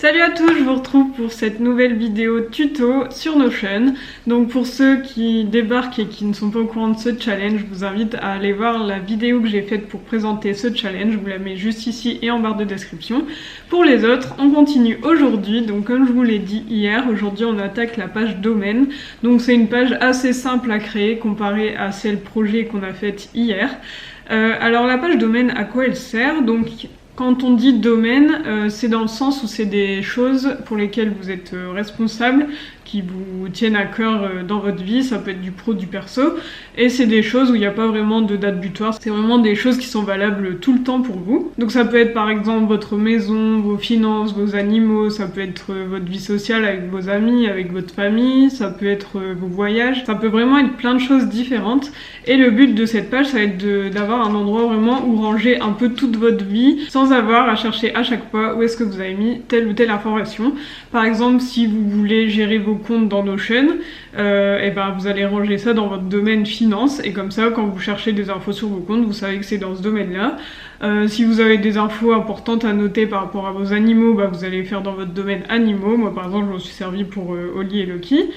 Salut à tous, je vous retrouve pour cette nouvelle vidéo tuto sur Notion. Donc pour ceux qui débarquent et qui ne sont pas au courant de ce challenge, je vous invite à aller voir la vidéo que j'ai faite pour présenter ce challenge. Je vous la mets juste ici et en barre de description. Pour les autres, on continue aujourd'hui. Donc comme je vous l'ai dit hier, aujourd'hui on attaque la page domaine. Donc c'est une page assez simple à créer comparée à celle projet qu'on a faite hier. Alors la page domaine, à quoi elle sert? Donc quand on dit domaine, c'est dans le sens où c'est des choses pour lesquelles vous êtes responsable, qui vous tiennent à cœur dans votre vie, ça peut être du pro, du perso, et c'est des choses où il n'y a pas vraiment de date butoir, c'est vraiment des choses qui sont valables tout le temps pour vous. Donc ça peut être par exemple votre maison, vos finances, vos animaux, ça peut être votre vie sociale avec vos amis, avec votre famille, ça peut être vos voyages, ça peut vraiment être plein de choses différentes, et le but de cette page, ça va être d'avoir un endroit vraiment où ranger un peu toute votre vie, sans avoir à chercher à chaque fois où est-ce que vous avez mis telle ou telle information. Par exemple, si vous voulez gérer vos comptes dans Notion, et ben vous allez ranger ça dans votre domaine finance, et comme ça quand vous cherchez des infos sur vos comptes, vous savez que c'est dans ce domaine-là. Si vous avez des infos importantes à noter par rapport à vos animaux, bah, vous allez les faire dans votre domaine animaux. Moi par exemple je m'en suis servi pour Oli et Loki.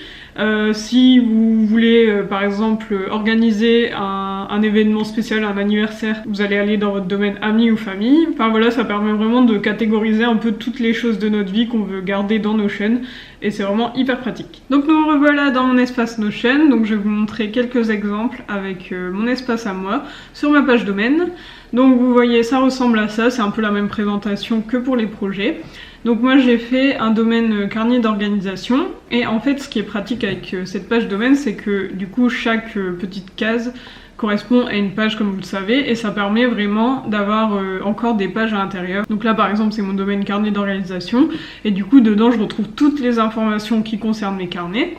Si vous voulez par exemple organiser un événement spécial, un anniversaire, vous allez aller dans votre domaine amis ou famille. Enfin voilà, ça permet vraiment de catégoriser un peu toutes les choses de notre vie qu'on veut garder dans Notion, et c'est vraiment hyper pratique. Donc nous revoilà dans mon espace Notion. Donc je vais vous montrer quelques exemples avec mon espace à moi sur ma page domaine. Donc vous voyez, ça ressemble à ça, c'est un peu la même présentation que pour les projets. Donc moi j'ai fait un domaine carnet d'organisation, et en fait ce qui est pratique avec cette page domaine, c'est que du coup chaque petite case correspond à une page comme vous le savez, et ça permet vraiment d'avoir encore des pages à l'intérieur. Donc là par exemple c'est mon domaine carnet d'organisation, et du coup dedans je retrouve toutes les informations qui concernent mes carnets.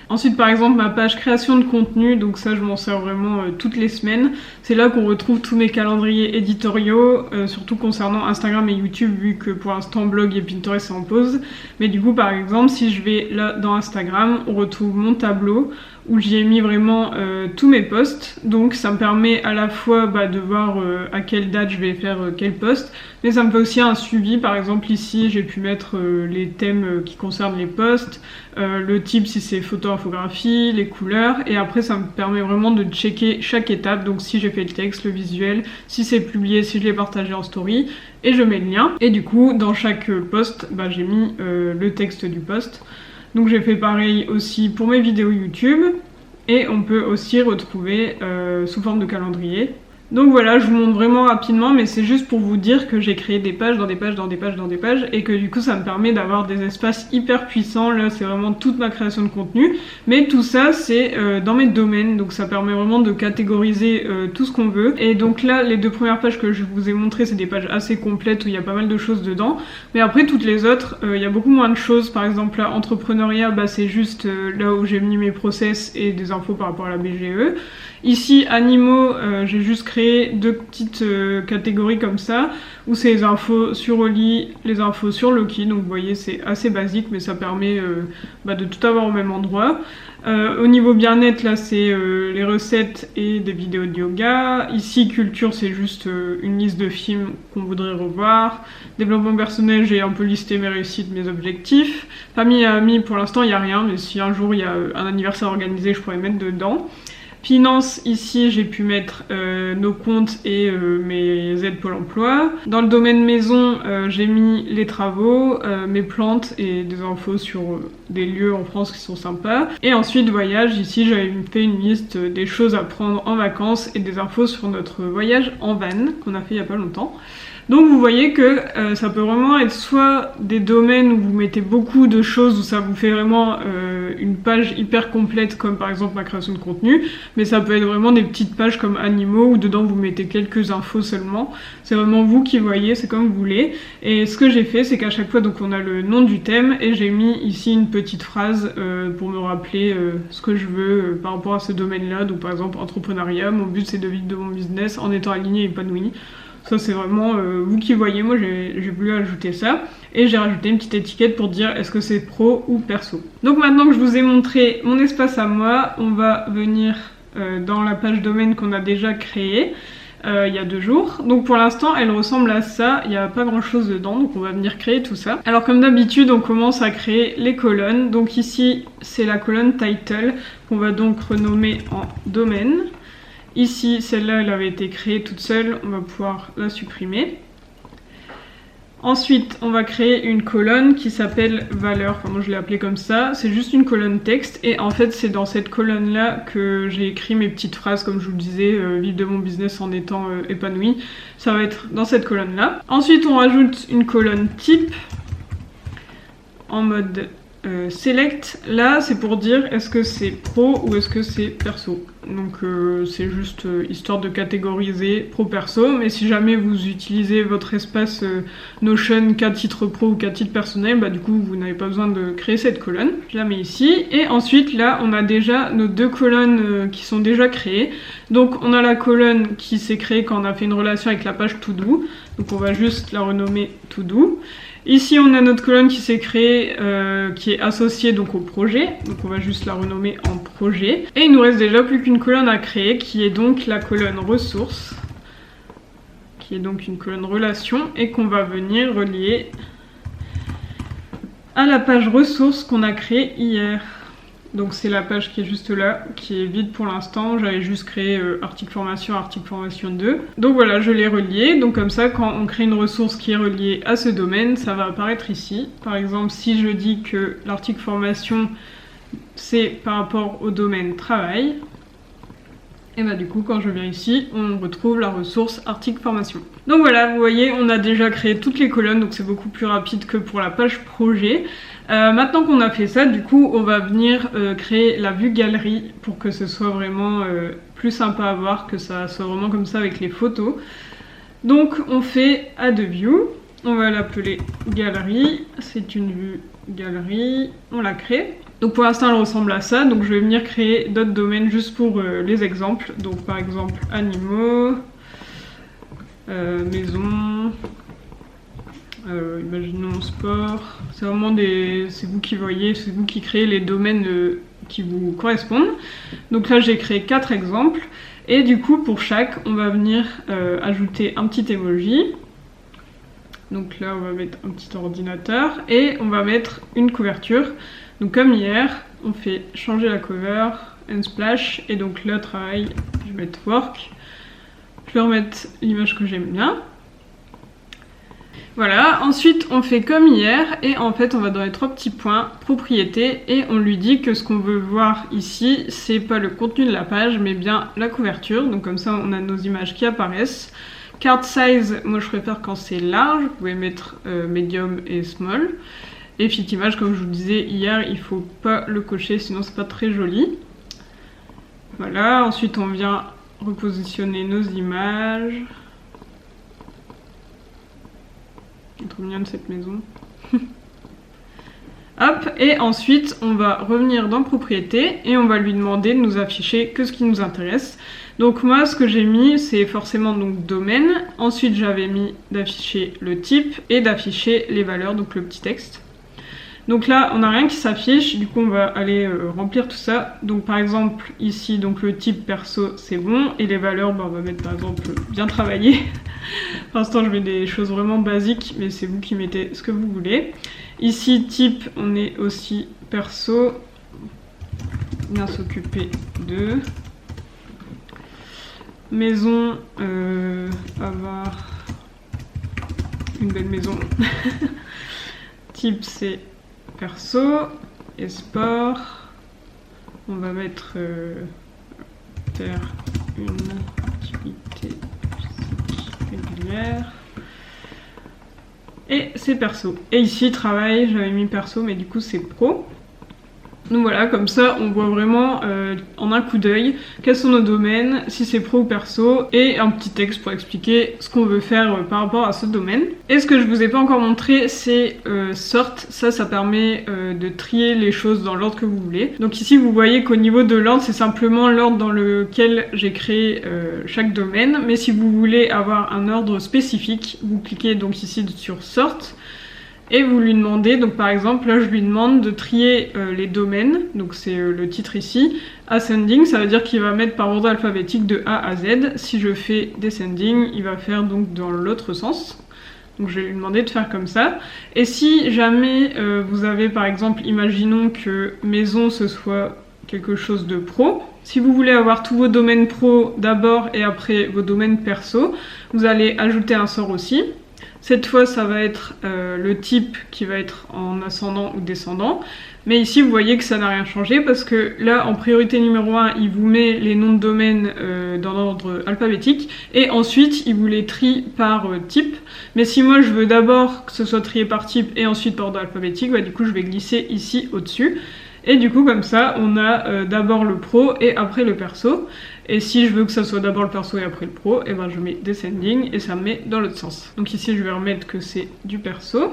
Ensuite par exemple ma page création de contenu, donc ça je m'en sers vraiment toutes les semaines. C'est là qu'on retrouve tous mes calendriers éditoriaux, surtout concernant Instagram et YouTube, vu que pour l'instant blog et Pinterest c'est en pause. Mais du coup par exemple si je vais là dans Instagram, on retrouve mon tableau où j'y ai mis vraiment tous mes posts. Donc ça me permet à la fois de voir à quelle date je vais faire quel post, mais ça me fait aussi un suivi. Par exemple ici j'ai pu mettre les thèmes qui concernent les posts, le type si c'est photo, infographie, les couleurs, et après ça me permet vraiment de checker chaque étape. Donc si j'ai fait le texte, le visuel, si c'est publié, si je l'ai partagé en story, et je mets le lien. Et du coup dans chaque post j'ai mis le texte du post. Donc j'ai fait pareil aussi pour mes vidéos YouTube, et on peut aussi retrouver sous forme de calendrier. Donc voilà, je vous montre vraiment rapidement, mais c'est juste pour vous dire que j'ai créé des pages dans des pages dans des pages dans des pages, et que du coup ça me permet d'avoir des espaces hyper puissants. Là c'est vraiment toute ma création de contenu, mais tout ça c'est dans mes domaines, donc ça permet vraiment de catégoriser tout ce qu'on veut. Et donc là les deux premières pages que je vous ai montrées, c'est des pages assez complètes où il y a pas mal de choses dedans, mais après toutes les autres il y a beaucoup moins de choses. Par exemple là entrepreneuriat, c'est juste là où j'ai mis mes process et des infos par rapport à la BGE. Ici animaux, j'ai juste créé deux petites catégories comme ça, où c'est les infos sur Oli, les infos sur Loki. Donc vous voyez c'est assez basique, mais ça permet de tout avoir au même endroit. Au niveau bien-être, là c'est les recettes et des vidéos de yoga. Ici culture, c'est juste une liste de films qu'on voudrait revoir. Développement personnel, j'ai un peu listé mes réussites, mes objectifs. Famille et amis, pour l'instant il n'y a rien, mais si un jour il y a un anniversaire organisé, je pourrais mettre dedans. Finance, ici j'ai pu mettre nos comptes et mes aides Pôle emploi. Dans le domaine maison, j'ai mis les travaux, mes plantes et des infos sur des lieux en France qui sont sympas. Et ensuite voyage, ici j'avais fait une liste des choses à prendre en vacances et des infos sur notre voyage en van qu'on a fait il y a pas longtemps. Donc vous voyez que ça peut vraiment être soit des domaines où vous mettez beaucoup de choses, où ça vous fait vraiment une page hyper complète, comme par exemple ma création de contenu, mais ça peut être vraiment des petites pages comme animaux, où dedans vous mettez quelques infos seulement. C'est vraiment vous qui voyez, c'est comme vous voulez. Et ce que j'ai fait, c'est qu'à chaque fois donc on a le nom du thème, et j'ai mis ici une petite phrase pour me rappeler ce que je veux par rapport à ce domaine-là. Donc par exemple entrepreneuriat, mon but c'est de vivre de mon business en étant aligné et épanoui. Ça c'est vraiment vous qui voyez. Moi j'ai voulu ajouter ça, et j'ai rajouté une petite étiquette pour dire est-ce que c'est pro ou perso. Donc maintenant que je vous ai montré mon espace à moi, on va venir dans la page domaine qu'on a déjà créée. il y a 2 jours. Donc pour l'instant elle ressemble à ça, il n'y a pas grand chose dedans, donc on va venir créer tout ça. Alors comme d'habitude on commence à créer les colonnes. Donc ici c'est la colonne title qu'on va donc renommer en domaine. Ici celle-là elle avait été créée toute seule, on va pouvoir la supprimer. Ensuite, on va créer une colonne qui s'appelle valeur, enfin moi je l'ai appelée comme ça, c'est juste une colonne texte et en fait c'est dans cette colonne là que j'ai écrit mes petites phrases comme je vous le disais, vivre de mon business en étant épanoui, ça va être dans cette colonne là. Ensuite on rajoute une colonne type en mode select, là c'est pour dire est-ce que c'est pro ou est-ce que c'est perso. Donc c'est juste histoire de catégoriser pro-perso, mais si jamais vous utilisez votre espace Notion qu'à titre pro ou qu'à titre personnel, bah du coup vous n'avez pas besoin de créer cette colonne. Je la mets ici, et ensuite là on a déjà nos 2 colonnes qui sont déjà créées. Donc on a la colonne qui s'est créée quand on a fait une relation avec la page To Do, donc on va juste la renommer To Do. Ici on a notre colonne qui s'est créée, qui est associée donc au projet, donc on va juste la renommer en projet. Et il nous reste déjà plus qu'une colonne à créer, qui est donc la colonne ressources, qui est donc une colonne relation, et qu'on va venir relier à la page ressources qu'on a créée hier. Donc c'est la page qui est juste là, qui est vide pour l'instant, j'avais juste créé article formation 2. Donc voilà, je l'ai relié, donc comme ça quand on crée une ressource qui est reliée à ce domaine, ça va apparaître ici. Par exemple, si je dis que l'article formation c'est par rapport au domaine travail, et bah du coup quand je viens ici, on retrouve la ressource article formation. Donc voilà, vous voyez, on a déjà créé toutes les colonnes, donc c'est beaucoup plus rapide que pour la page projet. Maintenant qu'on a fait ça, du coup on va venir créer la vue galerie pour que ce soit vraiment plus sympa à voir, que ça soit vraiment comme ça avec les photos. Donc on fait Add View, on va l'appeler galerie, c'est une vue galerie, on la crée. Donc pour l'instant elle ressemble à ça, donc je vais venir créer d'autres domaines juste pour les exemples. Donc par exemple animaux, maison, imaginons sport, c'est vraiment c'est vous qui voyez, c'est vous qui créez les domaines qui vous correspondent. Donc là j'ai créé 4 exemples, et du coup pour chaque on va venir ajouter un petit emoji. Donc là on va mettre un petit ordinateur, et on va mettre une couverture. Donc comme hier, on fait changer la cover, Unsplash, et donc là travail, je vais mettre work. Je vais remettre l'image que j'aime bien. Voilà, ensuite on fait comme hier, et en fait on va dans les 3 petits points, propriété, et on lui dit que ce qu'on veut voir ici, c'est pas le contenu de la page, mais bien la couverture. Donc comme ça on a nos images qui apparaissent. Card size, moi je préfère quand c'est large, vous pouvez mettre medium et small. Et fit image, comme je vous disais hier, il faut pas le cocher, sinon c'est pas très joli. Voilà, ensuite on vient repositionner nos images. C'est trop mignonne cette maison. Hop, et ensuite on va revenir dans propriété et on va lui demander de nous afficher que ce qui nous intéresse. Donc moi ce que j'ai mis c'est forcément donc domaine, ensuite j'avais mis d'afficher le type et d'afficher les valeurs, donc le petit texte. Donc là on n'a rien qui s'affiche, du coup on va aller remplir tout ça. Donc par exemple ici donc le type perso c'est bon, et les valeurs on va mettre par exemple bien travaillé. Pour l'instant je mets des choses vraiment basiques, mais c'est vous qui mettez ce que vous voulez. Ici type on est aussi perso, bien s'occuper de. Maison, avoir une belle maison. Type c'est perso, et sport, on va mettre faire une activité physique régulière, et c'est perso. Et ici travail, j'avais mis perso mais du coup c'est pro. Donc voilà, comme ça on voit vraiment en un coup d'œil quels sont nos domaines, si c'est pro ou perso, et un petit texte pour expliquer ce qu'on veut faire par rapport à ce domaine. Et ce que je vous ai pas encore montré c'est sort, ça permet de trier les choses dans l'ordre que vous voulez. Donc ici vous voyez qu'au niveau de l'ordre c'est simplement l'ordre dans lequel j'ai créé chaque domaine, mais si vous voulez avoir un ordre spécifique, vous cliquez donc ici sur sort. Et vous lui demandez, donc par exemple là je lui demande de trier les domaines, donc c'est le titre ici. Ascending, ça veut dire qu'il va mettre par ordre alphabétique de A à Z. Si je fais descending, il va faire donc dans l'autre sens. Donc je vais lui demander de faire comme ça. Et si jamais vous avez par exemple, imaginons que maison ce soit quelque chose de pro, si vous voulez avoir tous vos domaines pro d'abord et après vos domaines perso, vous allez ajouter un sort aussi. Cette fois ça va être le type qui va être en ascendant ou descendant. Mais ici vous voyez que ça n'a rien changé parce que là en priorité numéro 1 il vous met les noms de domaines dans l'ordre alphabétique et ensuite il vous les trie par type. Mais si moi je veux d'abord que ce soit trié par type et ensuite par ordre alphabétique, bah, du coup je vais glisser ici au-dessus. Et du coup comme ça on a d'abord le pro et après le perso. Et si je veux que ça soit d'abord le perso et après le pro, et ben je mets descending et ça me met dans l'autre sens. Donc ici je vais remettre que c'est du perso.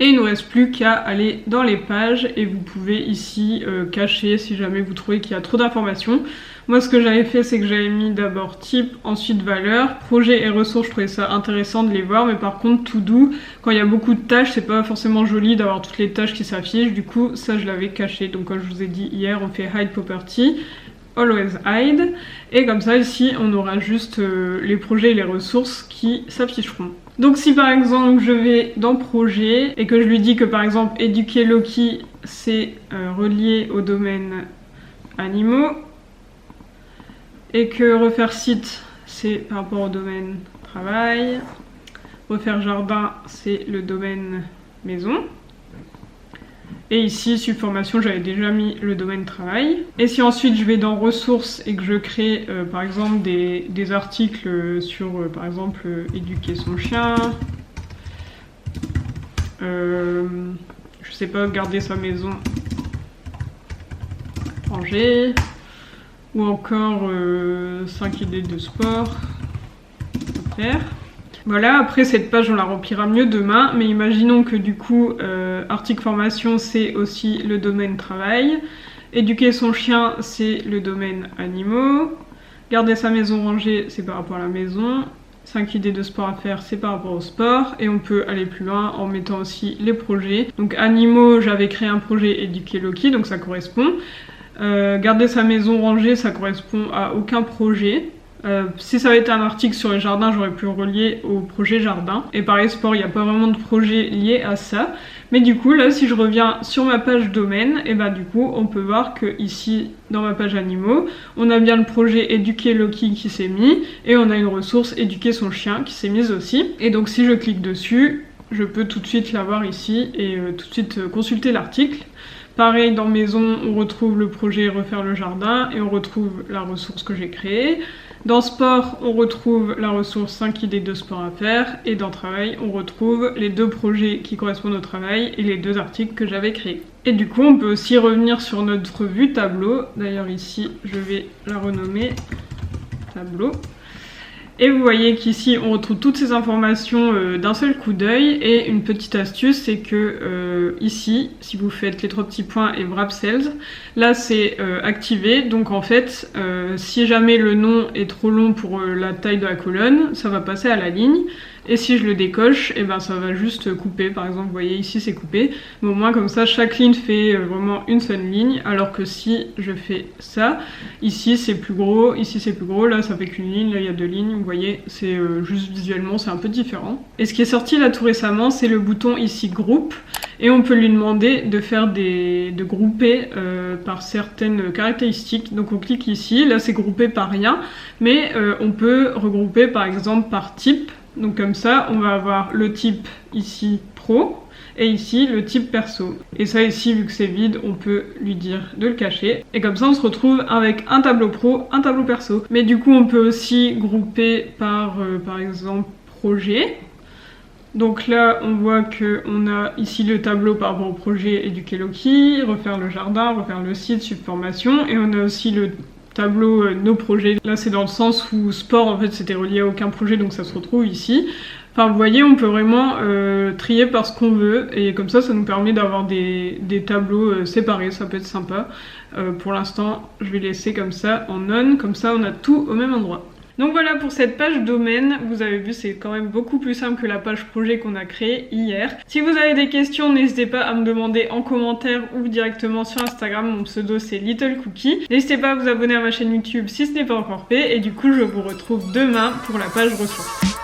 Et il ne nous reste plus qu'à aller dans les pages et vous pouvez ici cacher si jamais vous trouvez qu'il y a trop d'informations. Moi ce que j'avais fait c'est que j'avais mis d'abord type, ensuite valeur, projet et ressources, je trouvais ça intéressant de les voir, mais par contre to do, quand il y a beaucoup de tâches, c'est pas forcément joli d'avoir toutes les tâches qui s'affichent, du coup ça je l'avais caché. Donc comme je vous ai dit hier, on fait hide property, always hide, et comme ça ici on aura juste les projets et les ressources qui s'afficheront. Donc si par exemple je vais dans projet et que je lui dis que par exemple éduquer Loki c'est relié au domaine animaux et que refaire site c'est par rapport au domaine travail, refaire jardin c'est le domaine maison. Et ici, subformation, j'avais déjà mis le domaine travail. Et si ensuite je vais dans ressources et que je crée par exemple des articles sur par exemple éduquer son chien, je sais pas, garder sa maison, ranger, ou encore 5 idées de sport à faire. Voilà, après cette page on la remplira mieux demain, mais imaginons que du coup article formation c'est aussi le domaine travail, éduquer son chien c'est le domaine animaux, garder sa maison rangée c'est par rapport à la maison, 5 idées de sport à faire c'est par rapport au sport, et on peut aller plus loin en mettant aussi les projets. Donc animaux, j'avais créé un projet éduquer Loki, donc ça correspond. Garder sa maison rangée, ça correspond à aucun projet. Si ça avait été un article sur les jardins, j'aurais pu le relier au projet jardin. Et pareil, sport, il n'y a pas vraiment de projet lié à ça. Mais du coup, là, si je reviens sur ma page domaine, et bah du coup, on peut voir que ici, dans ma page animaux, on a bien le projet éduquer Loki qui s'est mis, et on a une ressource éduquer son chien qui s'est mise aussi. Et donc, si je clique dessus, je peux tout de suite l'avoir ici et tout de suite consulter l'article. Pareil, dans maison, on retrouve le projet refaire le jardin et on retrouve la ressource que j'ai créée. Dans sport, on retrouve la ressource 5 idées de sport à faire. Et dans travail, on retrouve les 2 projets qui correspondent au travail et les 2 articles que j'avais créés. Et du coup, on peut aussi revenir sur notre vue tableau. D'ailleurs ici, je vais la renommer tableau. Et vous voyez qu'ici on retrouve toutes ces informations d'un seul coup d'œil. Et une petite astuce, c'est que ici, si vous faites les 3 petits points et wrap cells, là c'est activé. Donc en fait, si jamais le nom est trop long pour la taille de la colonne, ça va passer à la ligne. Et si je le décoche, et ben ça va juste couper. Par exemple, vous voyez ici c'est coupé. Mais au moins comme ça, chaque ligne fait vraiment une seule ligne. Alors que si je fais ça, ici c'est plus gros, ici c'est plus gros. Là ça fait qu'une ligne, là il y a 2 lignes. Vous voyez, c'est juste visuellement, c'est un peu différent. Et ce qui est sorti là tout récemment, c'est le bouton ici groupe. Et on peut lui demander de faire de grouper par certaines caractéristiques. Donc on clique ici, là c'est groupé par rien. Mais on peut regrouper par exemple par type. Donc comme ça, on va avoir le type ici pro et ici le type perso. Et ça ici, vu que c'est vide, on peut lui dire de le cacher. Et comme ça, on se retrouve avec un tableau pro, un tableau perso. Mais du coup, on peut aussi grouper par exemple projet. Donc là, on voit qu'on a ici le tableau par rapport au projet éduquer Loki, refaire le jardin, refaire le site, subformation. Et on a aussi le tableau nos projets. Là c'est dans le sens où sport en fait c'était relié à aucun projet, donc ça se retrouve ici. Enfin vous voyez, on peut vraiment trier par ce qu'on veut et comme ça nous permet d'avoir des tableaux séparés, ça peut être sympa. Pour l'instant je vais laisser comme ça en on, comme ça on a tout au même endroit. Donc voilà pour cette page domaine, vous avez vu c'est quand même beaucoup plus simple que la page projet qu'on a créée hier. Si vous avez des questions, n'hésitez pas à me demander en commentaire ou directement sur Instagram, mon pseudo c'est Little Cookie. N'hésitez pas à vous abonner à ma chaîne YouTube si ce n'est pas encore fait et du coup je vous retrouve demain pour la page ressources.